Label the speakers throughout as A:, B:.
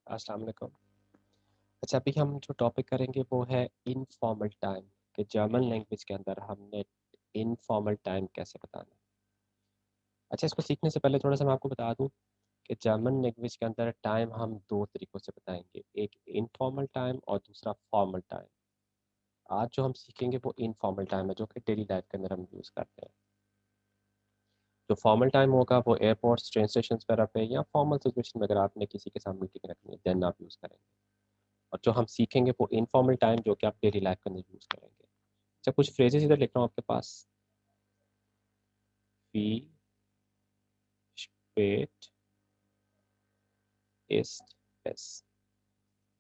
A: अस्सलाम वालेकुम। अच्छा, अभी हम जो टॉपिक करेंगे वो है इनफॉर्मल टाइम कि जर्मन लैंग्वेज के अंदर हमने इनफॉर्मल टाइम कैसे बताना है। अच्छा, इसको सीखने से पहले थोड़ा सा मैं आपको बता दूं कि जर्मन लैंग्वेज के अंदर टाइम हम दो तरीक़ों से बताएंगे, एक इनफॉर्मल टाइम और दूसरा फॉर्मल टाइम। आज जो हम सीखेंगे वो इनफॉर्मल टाइम है जो कि डेली लाइफ के अंदर हम यूज़ करते हैं। जो फॉर्मल टाइम होगा वो एयरपोर्ट्स, ट्रेन स्टेशन वगैरह पे या फॉर्मल सिचुएशन में अगर आपने किसी के साथ मीटिंग रखनी है देन आप यूज़ करेंगे। और जो हम सीखेंगे वो इनफॉर्मल टाइम जो कि आप डेली लाइफ के अंदर यूज़ करेंगे। अच्छा, कुछ फ्रेजेस इधर लिख रहा हूँ आपके पास। वी स्पेट इस्ट एस।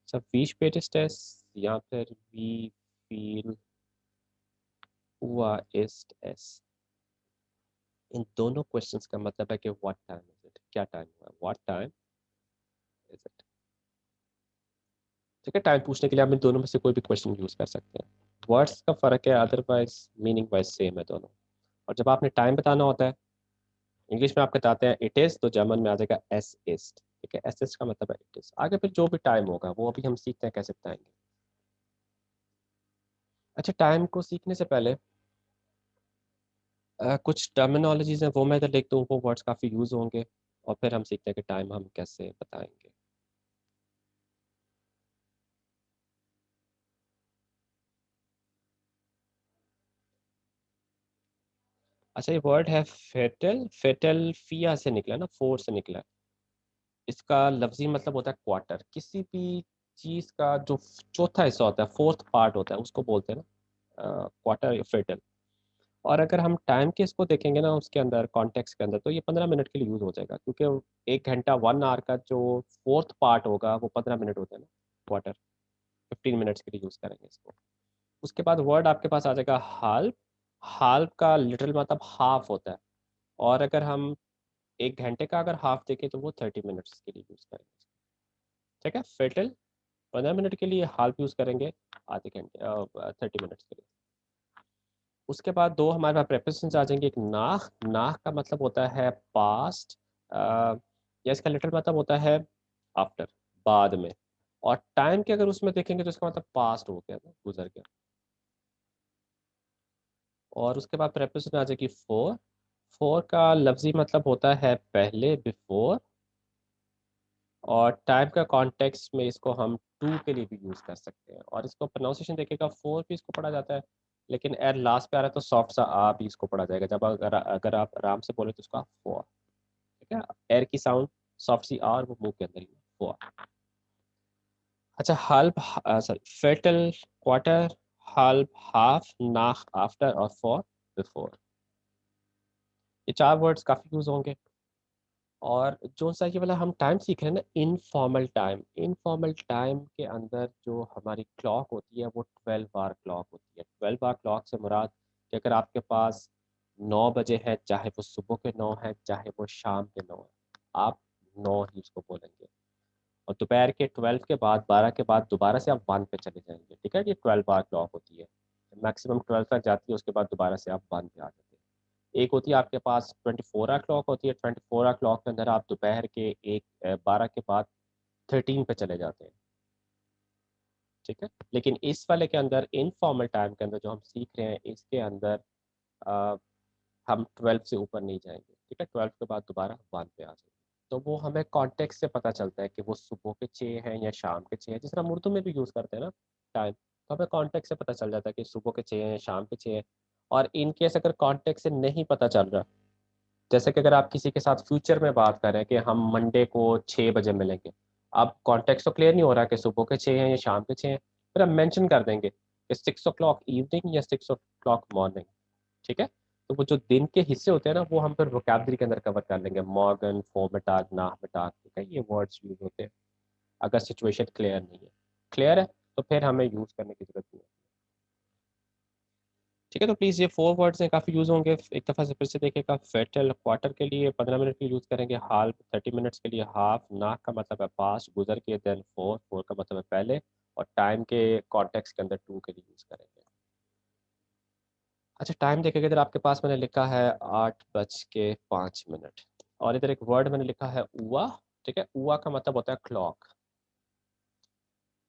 A: अच्छा, वी स्पेट इस्ट एस या फिर वी फील हुआ इस्ट एस। इन दोनों क्वेश्चंस का मतलब है कि व्हाट टाइम इज इट, क्या टाइम हुआ, व्हाट टाइम इज इट। ठीक है, टाइम पूछने के लिए आप इन दोनों में से कोई भी क्वेश्चन यूज कर सकते हैं। वर्ड्स का फर्क है, अदरवाइज मीनिंग वाइज सेम है दोनों। और जब आपने टाइम बताना होता है, इंग्लिश में आप बताते हैं इट इज, तो जर्मन में आ जाएगा एस इज। ठीक है, एस इज का मतलब है इट इज। आगे फिर जो भी टाइम होगा वो अभी हम सीखते हैं कैसे बताएंगे। अच्छा, टाइम को सीखने से पहले कुछ टर्मिनोलॉजीज हैं वो मैं इधर लिख दूँ, वो वर्ड्स काफ़ी यूज होंगे और फिर हम सीखते हैं कि टाइम हम कैसे बताएंगे। अच्छा, ये वर्ड है फेटल। फेटल फिया से निकला ना, फोर से निकला है। इसका लफ्जी मतलब होता है क्वार्टर। किसी भी चीज का जो चौथा हिस्सा होता है, फोर्थ पार्ट होता है, उसको बोलते हैं ना क्वार्टर या फेटल। और अगर हम टाइम के इसको देखेंगे ना उसके अंदर कॉन्टेक्स्ट के अंदर, तो ये 15 मिनट के लिए यूज हो जाएगा, क्योंकि 1 घंटा 1 आवर का जो फोर्थ पार्ट होगा वो 15 मिनट होता है ना। क्वार्टर 15 मिनट्स के लिए यूज करेंगे इसको। उसके बाद वर्ड आपके पास आ जाएगा हाल्फ। हाल्फ का लिटरल मतलब हाफ होता है। और अगर हम 1 घंटे का अगर हाफ देखें तो वो 30 मिनट्स के लिए यूज करेंगे। ठीक है, फेटल 15 मिनट के लिए, हाल्फ यूज करेंगे आधे घंटे 30 मिनट्स के लिए। उसके बाद दो हमारे पास प्रेपोजिशंस आ जाएंगे। एक नाह। नाह का मतलब होता है पास्ट, या इसका लिटरल मतलब होता है आफ्टर, बाद में। और टाइम के अगर उसमें देखेंगे तो इसका मतलब पास्ट हो गया ना, गुजर गया। और उसके बाद प्रेपोजिशन आ जाएगी फोर। फोर का लफ्जी मतलब होता है पहले, बिफोर। और टाइम का कॉन्टेक्स्ट में इसको हम टू के लिए भी यूज कर सकते हैं। और इसको प्रोनाउंसिएशन देखिएगा, फोर भी इसको पढ़ा जाता है, लेकिन एर लास्ट पे आ रहा है तो सॉफ्ट सा आ भी इसको पढ़ा जाएगा। जब अगर अगर आप आराम से बोले तो इसका फोर। ठीक है, एर की साउंड सॉफ्ट सी आर वो मुंह के अंदर ही फोर। अच्छा, हाल्फ, सॉरी, फेटल क्वार्टर, हाल्फ हाफ, नाख आफ्टर और फोर बिफोर। ये चार वर्ड्स काफी यूज होंगे। और जो सा ये वाला हम टाइम सीख रहे हैं ना, इनफॉर्मल टाइम, इनफॉर्मल टाइम के अंदर जो हमारी क्लॉक होती है वो 12 आवर क्लॉक होती है। 12 आवर क्लॉक से मुराद कि अगर आपके पास 9 बजे है, चाहे वो सुबह के 9 है चाहे वो शाम के 9 है, आप 9 ही उसको बोलेंगे। और दोपहर के 12 के बाद, 12 के बाद दोबारा से आप 1 पे चले जाएंगे। ठीक है, ये 12 आवर क्लॉक होती है। मैक्सिमम 12 तक जाती है, उसके बाद दोबारा से आप 1 पे आ जाते हैं। एक होती है आपके पास 24 आवर क्लॉक होती है। 24 आवर क्लॉक के अंदर आप दोपहर के 12 के बाद 13 पे चले जाते हैं। ठीक है, लेकिन इस वाले के अंदर इनफॉर्मल टाइम के अंदर जो हम सीख रहे हैं इसके अंदर अ, हम 12 से ऊपर नहीं जाएंगे। ठीक है, 12 के बाद दोबारा 1 पे आ जाएंगे। तो वो हमें कॉन्टेक्स्ट से पता चलता है कि वो सुबह के 6 हैं या शाम के 6 हैं। जिस तरह हम उर्दू में भी यूज़ करते हैं ना टाइम, तो हमें कॉन्टेक्स्ट से पता चल जाता है कि सुबह के 6 हैं, शाम के 6 हैं। और इन केस अगर कॉन्टेक्स्ट से नहीं पता चल रहा, जैसे कि अगर आप किसी के साथ फ्यूचर में बात कर रहे हैं कि हम मंडे को 6 बजे मिलेंगे, अब कॉन्टेक्स्ट तो क्लियर नहीं हो रहा कि सुबह के 6 हैं या शाम के 6 हैं, फिर हम मेंशन कर देंगे कि 6 o'clock इवनिंग या 6 o'clock मॉर्निंग। ठीक है, तो वो जो दिन के हिस्से होते हैं ना वो हम फिर वोकैबलरी के अंदर कवर कर लेंगे। मॉर्गन, फोरमिटाग, नाहमिटाग, ठीक है, ये वर्ड्स यूज होते हैं अगर सिचुएशन क्लियर नहीं है। क्लियर है तो फिर हमें यूज करने की जरूरत नहीं है। ठीक है, तो प्लीज़ ये फोर वर्ड्स हैं, काफ़ी यूज़ होंगे। एक दफ़ा से फिर से देखिएगा। फेटल क्वार्टर के लिए 15 मिनट की यूज़ करेंगे। हाल 30 मिनट्स के लिए हाफ। नाक का मतलब है पास, गुजर के। देन फोर, फोर का मतलब है पहले। और टाइम के कॉन्टेक्स्ट के अंदर टू के लिए यूज़ करेंगे। अच्छा, टाइम देखिएगा, इधर आपके पास मैंने लिखा है 8:05। और इधर एक वर्ड मैंने लिखा है उआ। ठीक है, उआ का मतलब होता है क्लॉक।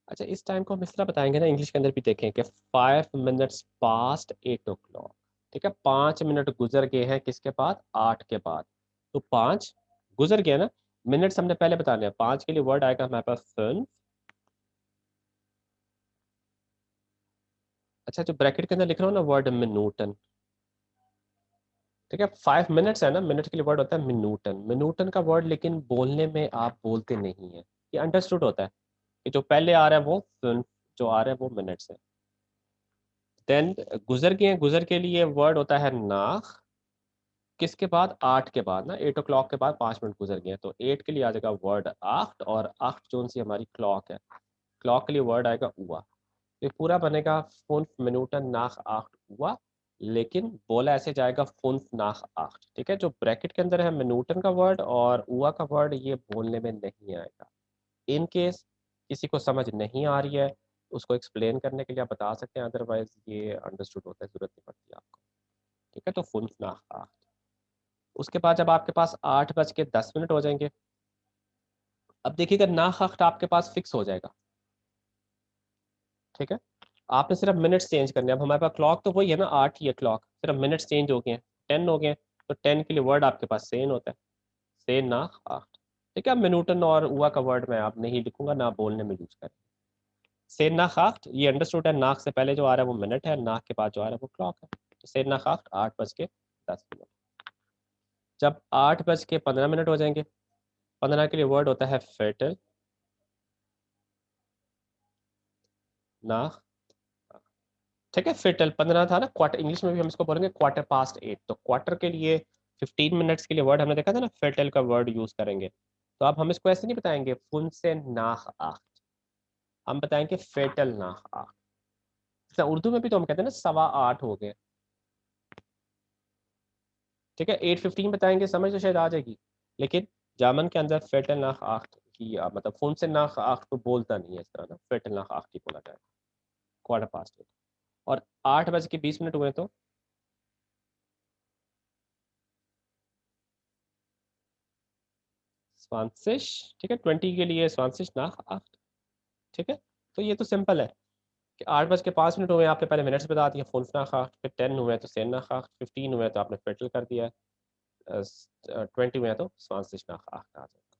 A: अच्छा, इस टाइम को हम इस तरह बताएंगे ना, इंग्लिश के अंदर भी देखें कि 5 मिनट्स पास्ट 8 o'clock। ठीक है, 5 मिनट गुजर गए हैं किसके बाद, 8 के बाद। तो 5 गुजर गया ना, मिनट्स हमने पहले बताने हैं। 5 के लिए वर्ड आएगा हमारे पास फिल्म। अच्छा, जो ब्रैकेट के अंदर लिख रहा हूँ ना वर्ड मिनूटन। ठीक है, 5 मिनट्स है ना, मिनट के लिए वर्ड होता है मिनूटन। मिनूटन का वर्ड लेकिन बोलने में आप बोलते नहीं है, ये अंडरस्टूड होता है कि जो पहले आ रहा है वो फिल्म, जो आ रहा है वो मिनट्स है। देन गुजर गए हैं, गुजर के लिए वर्ड होता है नाख। किसके बाद, 8 के बाद ना, 8 o'clock के बाद 5 मिनट गुजर गए हैं, तो 8 के लिए आ जाएगा वर्ड आठ, और आठ जोन सी हमारी क्लॉक है, क्लॉक के लिए वर्ड आएगा हुआ। ये पूरा बनेगा फुन मिनूटन नाख आठ हुआ, लेकिन बोला ऐसे जाएगा फुन नाख आठ। ठीक है, जो ब्रैकेट के अंदर है मिनूटन का वर्ड और हुआ का वर्ड, ये बोलने में नहीं आएगा। इन केस किसी को समझ नहीं आ रही है, उसको एक्सप्लेन करने के लिए आप बता सकते हैं, अदरवाइज ये अंडरस्टूड होता है, जरूरत नहीं पड़ती आपको। ठीक है, तो फुन नाख आठ। उसके बाद जब आपके पास 8:10 हो जाएंगे, अब देखिएगा नाख आठ आपके पास फिक्स हो जाएगा। ठीक है, आपने सिर्फ मिनट्स चेंज करने हैं। अब हमारे पास क्लॉक तो वही है ना, 8 ही है क्लॉक, सिर्फ मिनट्स चेंज हो गए हैं, 10 हो गए हैं। तो 10 के लिए वर्ड आपके पास सेन होता है, सेन ना आठ। ठीक है, अब मिनूटन और हुआ का वर्ड मैं आप नहीं लिखूंगा ना, बोलने में यूज करें। सेन ना खाख्त ये अंडरस्टूड है, नाक से पहले जो आ रहा है वो मिनट है, नाक के बाद जो आ रहा है वो क्लॉक है। तो सेन ना खाख्त 8:10। जब 8:15 हो जाएंगे, 15 के लिए वर्ड होता है फेटल ना। ठीक है, फिटल 15 था ना, क्वार्टर इंग्लिश में भी हम इसको बोलेंगे क्वार्टर पास्ट 8। तो क्वार्टर के लिए 15 मिनट्स के लिए वर्ड हमने देखा था ना, फिटल का वर्ड यूज करेंगे। तो अब हम इसको ऐसे नहीं बताएंगे फुन से नाख आख, हम बताएंगे फेटल नाख आख। जैसे उर्दू में भी तो हम कहते हैं ना 8:15 हो गए। ठीक है, 8:15 बताएंगे, समझ तो शायद आ जाएगी, लेकिन जामन के अंदर फेटल नाख आख की मतलब फुन से नाख आख तो बोलता नहीं है इस तरह ना, फेटल नाख आख की बोला जाएगा क्वार्टर पास्ट 8। और 8:20 हुए तो स्वांसिश। ठीक है, 20 के लिए स्वांसिश नाख आठ। ठीक है, तो ये तो सिंपल है कि 8:05 हुए, आपने पहले मिनट्स बता दिया फुल नाख आठ, फिर 10 हुए तो सेन नाख आठ, 15 हुए तो आपने फेटल कर दिया, 20 हुए तो स्वांसिश नाख आठ आ जाएगा।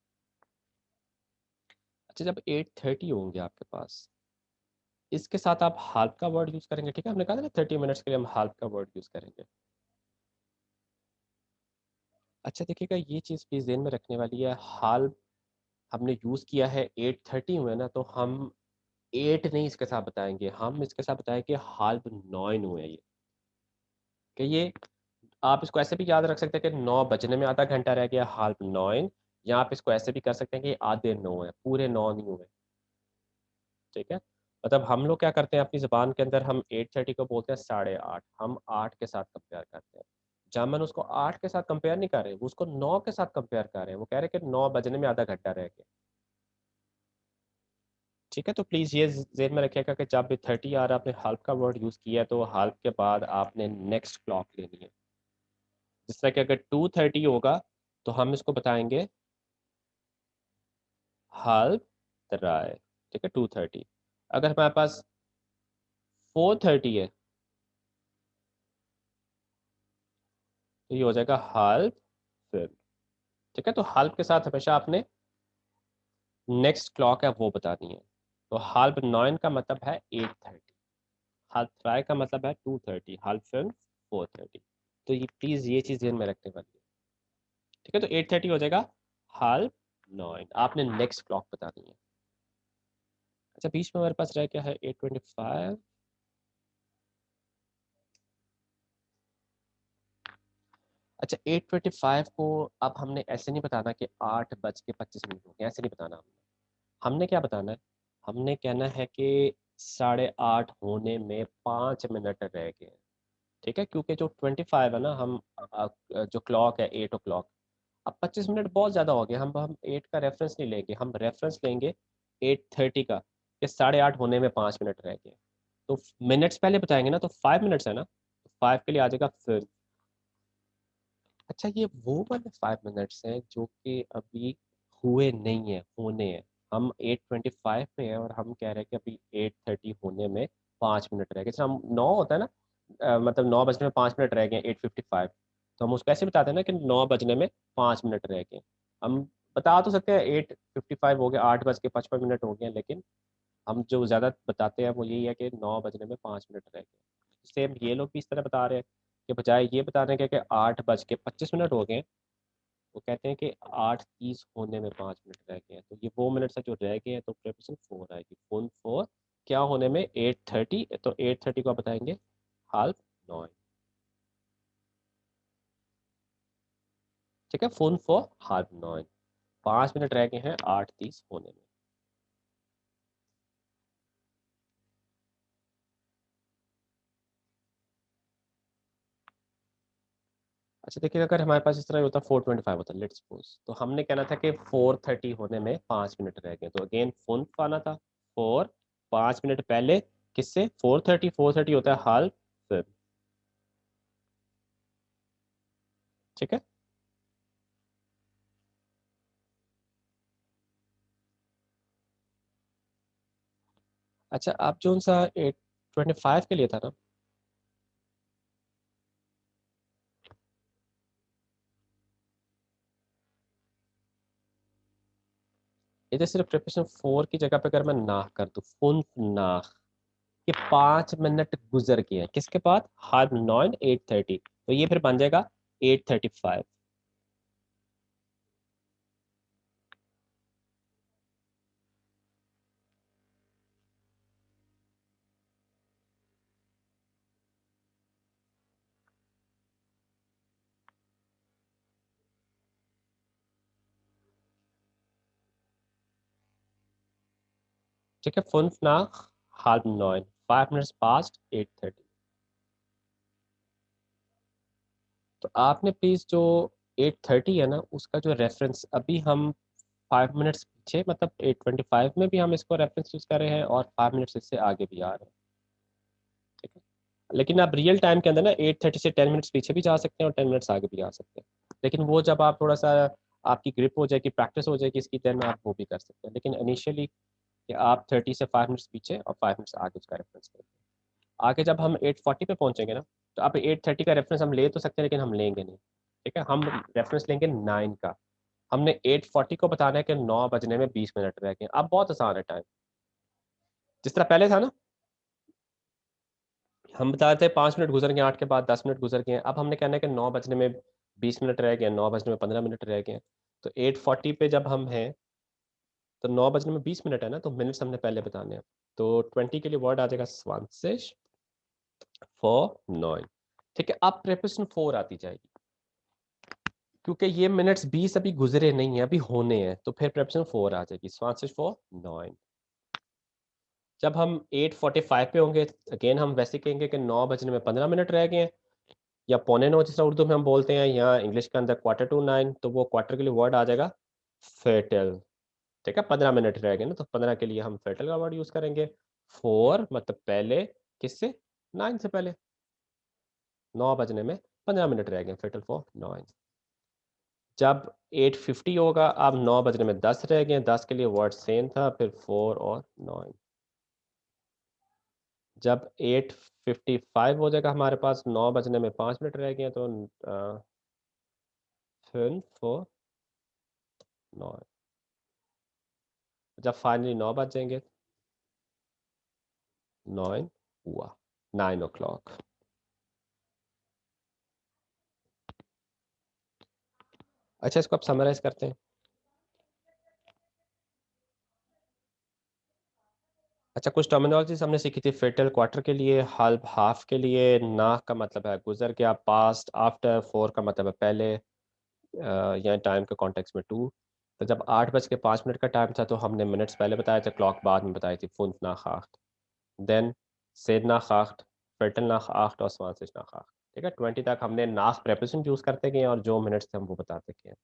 A: अच्छा, जब 8:30 होंगे आपके पास, इसके साथ आप हाल्फ का वर्ड यूज करेंगे। ठीक है, हमने कहा था ना 30 मिनट्स के लिए हम हाल्फ का वर्ड यूज करेंगे। अच्छा, देखिएगा ये चीज़ भी जेहन में रखने वाली है, हाल्फ हमने यूज किया है, 8:30 हुए ना, तो हम 8 नहीं इसके साथ बताएंगे, हम इसके साथ बताएंगे हाल्फ 9 हुए ये। कि ये आप इसको ऐसे भी याद रख सकते हैं कि 9 बजने में आधा घंटा रह गया, हाल्फ 9। या आप इसको ऐसे भी कर सकते हैं कि आधे 9 है, पूरे 9 नहीं हुए। ठीक है, मतलब हम लोग क्या करते हैं अपनी ज़बान के अंदर, हम 8:30 को बोलते हैं 8:30, हम 8 के साथ कंपेयर करते हैं। जामन उसको 8 के साथ कंपेयर नहीं कर रहे, वो उसको 9 के साथ कंपेयर कर रहे हैं, वो कह रहे हैं कि 9 बजने में आधा घंटा रह गया। ठीक है, तो प्लीज़ ये जेहन में रखिएगा कि जब भी 30 आ रहा है, आपने हाल्फ का वर्ड यूज़ किया है, तो हाल्फ के बाद आपने नेक्स्ट क्लॉक लेनी है। जिस तरह कि अगर 2:30 होगा तो हम इसको बताएंगे हाल्फ राय। ठीक है, 2:30। अगर हमारे पास 4:30 है तो ये हो जाएगा हाल्फ फिर। ठीक है, तो हाल्फ के साथ हमेशा आपने नेक्स्ट क्लॉक है वो बतानी है। तो हाल्फ 9 का मतलब है 8:30, हाल्फ राय का मतलब है 2:30, हाल्फ फिर 4:30। तो ये प्लीज़ ये चीज़ ध्यान में रखने वाली है। ठीक है, तो 8:30 हो जाएगा हाल्फ 9, आपने नेक्स्ट क्लॉक बतानी है। अच्छा, बीच में हमारे पास रह गया है 8:25। अच्छा, 8:25 को अब हमने ऐसे नहीं बताना कि 8:25 हो गए, ऐसे नहीं बताना हमने। हमने क्या बताना है, हमने कहना है कि 8:30 होने में 5 मिनट रह गए हैं। ठीक है, क्योंकि जो 25 है ना, हम जो क्लॉक है 8 o'clock, अब 25 मिनट बहुत ज़्यादा हो गया, हम 8 का रेफरेंस नहीं लेंगे, हम रेफरेंस लेंगे 8:30 का, कि 8:30 होने में 5 मिनट रह गए। तो मिनट्स पहले बताएंगे ना, तो 5 मिनट्स है ना, तो 5 के लिए आ जाएगा फिर। अच्छा, ये वो वाले 5 मिनट्स हैं जो कि अभी हुए नहीं है, होने हैं। हम 8:25 में हैं और हम कह रहे हैं कि अभी 8:30 होने में 5 मिनट रह गए। जैसे हम 9 होता है ना, मतलब 9 बजने में 5 मिनट रह गए, 8:55, तो हम उसको ऐसे बताते हैं ना कि 9 बजने में 5 मिनट रह गए। हम बता तो सकते हैं 8:55 हो गया, 8:55 हो गए, लेकिन हम जो ज़्यादा बताते हैं वो यही है कि 9 बजने में 5 मिनट रह गए। सेम ये लोग भी इस तरह बता रहे हैं कि बजाय ये बताने के कि 8:25 हो गए, वो कहते हैं कि 8:30 होने में 5 मिनट रह गए हैं। तो ये वो मिनट से जो रह गए हैं, तो प्रेपोजिशन फोर आएगी। फोन फोर क्या होने में, 8:30, तो 8:30 को आप बताएंगे हाल्फ 9। ठीक है, फोन फोर हाल्फ 9, 5 मिनट रह गए हैं 8:30 होने में। अच्छा देखिए, अगर हमारे पास इस तरह होता 4:25 होता, लेट्स सपोज, तो हमने कहना था कि 4:30 होने में 5 मिनट रह गए, तो अगेन फोन आना था फोर, 5 मिनट पहले किससे, 4:30, 4:30 होता है हाल्फ। ठीक है। अच्छा, आप जो सा 8:25 के लिए था ना, इधर सिर्फ प्रिपरेशन फोर की जगह पे अगर मैं नाह कर दूं, फुन नाह, ये 5 मिनट गुजर गए हैं किसके बाद, हाथ 8:30, तो ये फिर बन जाएगा 8:35। ठीक है, फुन नाह हाथ 5 मिनट्स पास्ट 8:30। तो आपने प्लीज जो 8:30 है ना, उसका जो रेफरेंस अभी हम 5 मिनट्स पीछे, मतलब 8:25 में भी हम इसको रेफरेंस यूज कर रहे हैं और 5 मिनट्स इससे आगे भी आ रहे हैं। ठीक है, लेकिन आप रियल टाइम के अंदर ना 8:30 से 10 मिनट्स पीछे भी जा सकते हैं और 10 मिनट्स आगे भी आ सकते हैं, लेकिन वो जब आप थोड़ा सा आपकी ग्रिप हो जाएगी, प्रैक्टिस हो जाएगी इसकी, देन आप वो भी कर सकते हैं। लेकिन इनिशियली कि आप 30 से 5 मिनट्स पीछे और 5 मिनट्स आगे उसका रेफरेंस करें। आगे जब हम 8:40 पे पहुंचेंगे ना, तो अब 8:30 का रेफरेंस हम ले तो सकते हैं, लेकिन हम लेंगे नहीं। ठीक है, हम रेफरेंस लेंगे 9 का। हमने 8:40 को बताना है कि 9 बजने में 20 मिनट रह गए। अब बहुत आसान है टाइम, जिस तरह पहले था ना, हम बता रहे थे 5 मिनट गुजर गए, 8 के बाद 10 मिनट गुजर गए, अब हमने कहना है कि 9 बजने में 20 मिनट रह गए, 9 बजने में 15 मिनट रह गए। तो 8:40 पे जब हम हैं, तो 9 बजने में 20 मिनट है ना, तो मिनट्स हमने पहले बताने हैं। तो 20 के लिए वर्ड आ जाएगा स्वांसिश फॉर 9। ठीक है, अब प्रेपोजिशन फोर आती जाएगी, क्योंकि ये मिनट्स 20 अभी गुजरे नहीं है, अभी होने हैं, तो फिर प्रेपोजिशन फोर आ जाएगी, स्वांसिश फॉर 9। जब हम 8:45 पे होंगे, अगेन हम वैसे कहेंगे कि 9 बजने में 15 मिनट रह गए हैं, या पौने 9 जिस तरह उर्दू में हम बोलते हैं, या इंग्लिश के अंदर क्वार्टर टू 9, तो वो क्वार्टर के लिए वर्ड आ जाएगा फेटल। ठीक है, 15 मिनट रह गए ना, तो 15 के लिए हम फेटल का वर्ड यूज करेंगे। फोर मतलब पहले, किससे, 9 से पहले, 9 बजने में 15 मिनट रह गए, फेटल फॉर 9। जब 8:50 होगा, अब 9 बजने में 10 रह गए, 10 के लिए वर्ड सेम था, फिर फोर और 9। जब 8:55 हो जाएगा हमारे पास, 9 बजने में 5 मिनट रह गए, तो फिर फोर 9। जब फाइनली 9 बज जाएंगे, 9 हुआ, 9 o'clock। अच्छा, इसको आप समराइज करते हैं। अच्छा, कुछ टर्मिनोलॉजीज हमने सीखी थी, फेटल क्वार्टर के लिए, हाल्फ हाफ के लिए, ना का मतलब है गुजर गया, पास्ट, आफ्टर, फोर का मतलब है पहले, या टाइम के कॉन्टेक्स्ट में टू। तो जब 8:05 का टाइम था, तो हमने मिनट्स पहले बताए थे, क्लॉक बाद में बताई थी, फुंफ ना खाख्त, देन सेड ना खाख्त, फेटल ना खाख्त और स्वांसिश ना खाख्त। ठीक है, 20 तक हमने नाख प्रेपोजिशन यूज करते गए और जो मिनट्स थे हम वो बताते गए,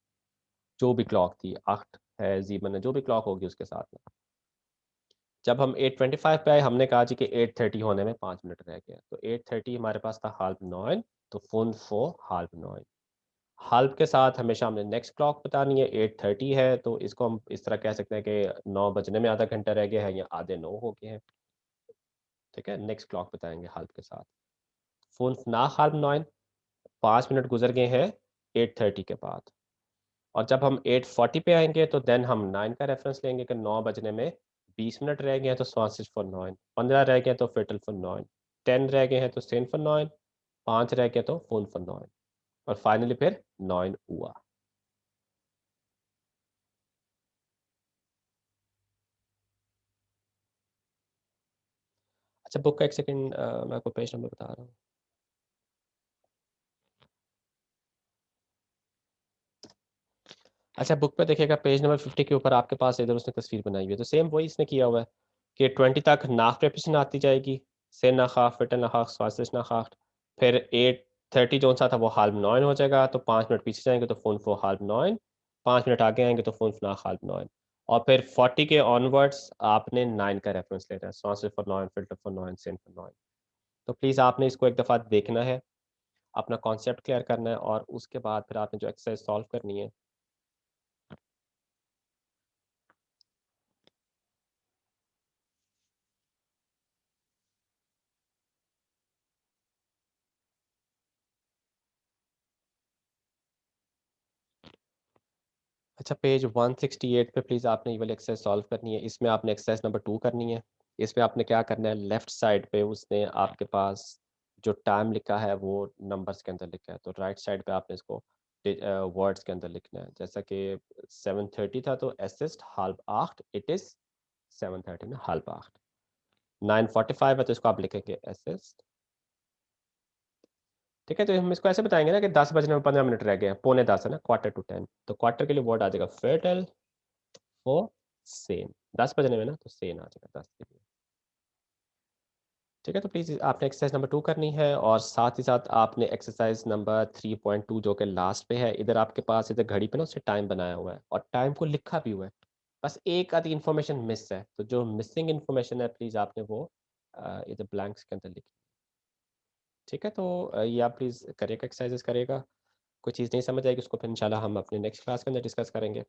A: जो भी क्लॉक थी, आख्त है, जीबन है, जो भी क्लॉक होगी उसके साथ में। जब हम 8:25 पे आए, हमने कहा जी कि 8:30 होने में 5 मिनट रह गए, तो 8:30 हमारे पास था हाल्फ 9, तो फोन फोर हाल्फ 9। हाल्फ के साथ हमेशा हमने नेक्स्ट क्लॉक बतानी है, 8:30 है, तो इसको हम इस तरह कह सकते हैं कि 9 बजने में आधा घंटा रह गया है या आधे 9 हो गए हैं, ठीक है? नेक्स्ट क्लॉक बताएँगे हाल्फ के साथ। फ़ुनफ़ nach halb 9, 5 मिनट गुज़र गए हैं 8:30 के बाद। और जब हम 8:40 पे आएँगे तो देन हम 9 का रेफ़रेंस लेंगे कि 9 बजने में 20 मिनट रह गए हैं तो 20 for 9, 15 रह गए हैं तो Viertel for 9, 10 रह गए हैं तो 10 for 9, 5 रह गए तो 5 for 9 और फाइनली फिर 9 हुआ। अच्छा बुक का 1 सेकंड मैं आपको पेज नंबर बता रहा हूँ। अच्छा बुक पे देखिएगा पेज नंबर 50 के ऊपर आपके पास इधर उसने तस्वीर बनाई हुई है, तो सेम वही इसने किया हुआ है कि 20 तक नाक प्रिपरेशन आती जाएगी, से नाखाख, फिटल नाखाख, स्वासिश नाखाख, फिर 8:30 जो-सा था वो हाल्फ 9 हो जाएगा, तो 5 मिनट पीछे जाएँगे तो फ़ोन फॉर हाल्फ 9, 5 मिनट आगे आएँगे तो फ़ोन नाक हाल्फ 9 और फिर 40 के ऑनवर्ड्स आपने 9 का रेफ़रेंस लेना है, स्वासिश for 9, filter for 9, send for 9। तो प्लीज़ आपने इसको एक दफ़ा देखना है, अपना कॉन्सेप्ट क्लियर करना है और उसके बाद फिर आपने जो एक्सरसाइज़ सॉल्व करनी है। अच्छा पेज 168 पे प्लीज़ आपने ये वाली एक्सरसाइज सॉल्व करनी है। इसमें आपने एक्सरसाइज नंबर 2 करनी है। इसमें आपने क्या करना है लेफ्ट साइड पे उसने आपके पास जो टाइम लिखा है वो नंबर्स के अंदर लिखा है। तो राइट साइड पे आपने इसको वर्ड्स के अंदर लिखना है। जैसा कि 7:30 था तो es ist halb acht, it is 7:30 ना halb acht। 9:45 है तो इसको आप लिखेंगे es ist। ठीक है? तो हम इसको ऐसे बताएँगे ना कि 10 बजने में 15 मिनट रह गए हैं, पौने 10 है ना, क्वार्टर टू 10 तो क्वार्टर के लिए वर्ड आ जाएगा viertel वो सेम 10 बजने में ना तो सेम आ जाएगा 10 के लिए। ठीक है? तो प्लीज़ आपने एक्सरसाइज़ नंबर 2 करनी है और साथ ही साथ आपने एक्सरसाइज़ नंबर 3.2 जो कि लास्ट पे है, इधर आपके पास इधर घड़ी पे ना उसने टाइम बनाया हुआ है और टाइम को लिखा भी हुआ है। बस एक आधी इन्फॉर्मेशन मिस है, तो जो मिसिंग इन्फॉर्मेशन है प्लीज़ आपने वो इधर ब्लैंक्स के अंदर लिखी। ठीक है? तो ये आप प्लीज़ करिएगा एक्सरसाइज़ेज़ करिएगा। कोई चीज़ नहीं समझ आएगी उसको फिर इंशाल्लाह हम अपने नेक्स्ट क्लास के अंदर डिस्कस करेंगे।